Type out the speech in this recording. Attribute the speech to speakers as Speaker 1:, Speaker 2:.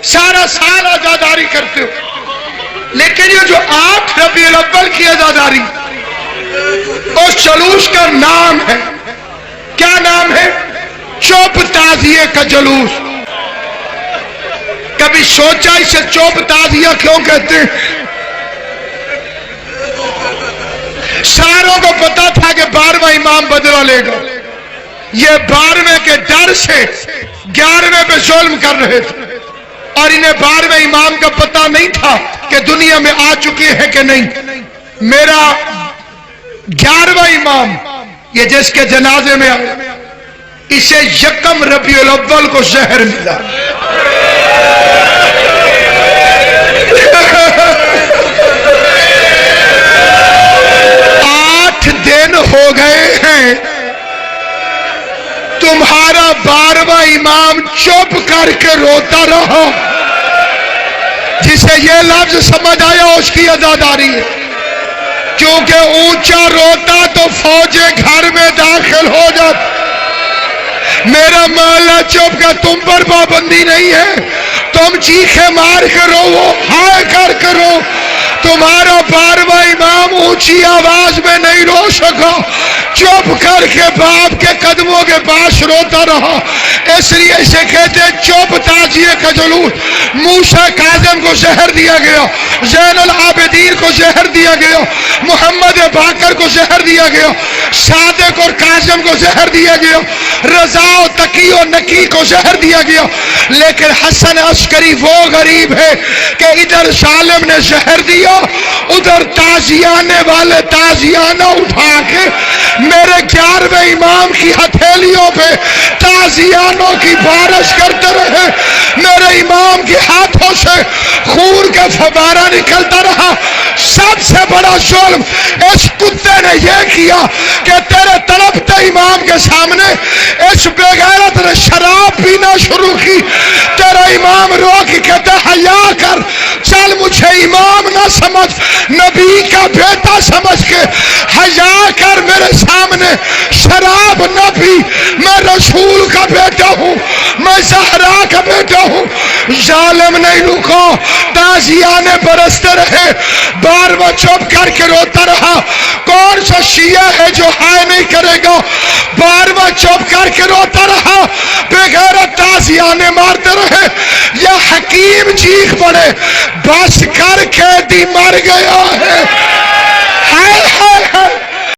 Speaker 1: سارا سال عزاداری کرتے ہو، لیکن یہ جو 8 ربیع الاول کی عزاداری، اس جلوس کا نام ہے، کیا نام ہے؟ چوب تعزیے کا جلوس۔ کبھی سوچا اسے چوب تعزیہ کیوں کہتے ہیں؟ ساروں کو پتا تھا کہ 12واں امام بدلہ لے گا، یہ 12ویں کے ڈر سے 11ویں پہ ظلم کر رہے تھے، اور انہیں 12ویں امام کا پتہ نہیں تھا کہ دنیا میں آ چکے ہیں کہ نہیں۔ میرا 11واں امام، یہ جس کے جنازے میں آئے، اسے 1 ربیع الاول کو زہر ملا۔ 8 دن ہو گئے ہیں، تمہارا 12واں امام چپ کر کے روتا رہا۔ جسے یہ لفظ سمجھ آیا اس کی عزاداری ہے، کیونکہ اونچا روتا تو فوجیں گھر میں داخل ہو جاتی۔ میرا محلہ چپ کا تم پر پابندی نہیں ہے، تم چیخے مار کے رو، وہ ہائے کر کے رو۔ تمہارا 12واں امام اونچی آواز میں نہیں رو سکا، چپ کر کے باپ کے قدموں کے پاس روتا رہا۔ اس لیے اسے کہتے ہیں چوب تعزیے کا جلوس۔ موسیٰ کاظم کو زہر دیا گیا، زین العابدین کو زہر دیا گیا، محمد باقر کو زہر دیا گیا، صادق اور کاظم کو زہر دیا گیا، رضا و تقی و نقی کو زہر دیا گیا، لیکن حسن عسکری وہ غریب ہے کہ ادھر ظالم نے زہر دیا، ادھر تعزیانے والے تعزیانہ اٹھا کے میرے 11ویں امام کی ہتھیلیوں پہ تعزیانوں کی بارش کرتے رہے۔ میرے امام کے ہاتھوں سے خون کا فوارہ نکلتا رہا۔ سب سے بڑا ظلم اس کتے نے یہ کیا کہ تیرے تڑپتے امام کے سامنے اس بے غیرت نے شراب پینا شروع کی۔ تیرا امام رو کے کہتا حیا کر، چل مجھے امام نہ سمجھ، نبی کا بیٹا سمجھ کے حیا کر، میرے سامنے شراب نہ پی، میں رسول کا بیٹا ہوں، میں زہرا کا بیٹا ہوں۔ ظالم نہیں رکا، تعزیانے برستے رہے، 12واں چپ کر کے روتا رہا۔ کون سا شیعہ ہے جو ہائے نہیں کرے گا؟ 12واں چپ کر کے روتا رہا، بے غیرت تعزیانے مارتے رہے۔ یا حکیم چیخ پڑے بس کر کے دی مر گیا ہے، ہائے ہائے ہائے۔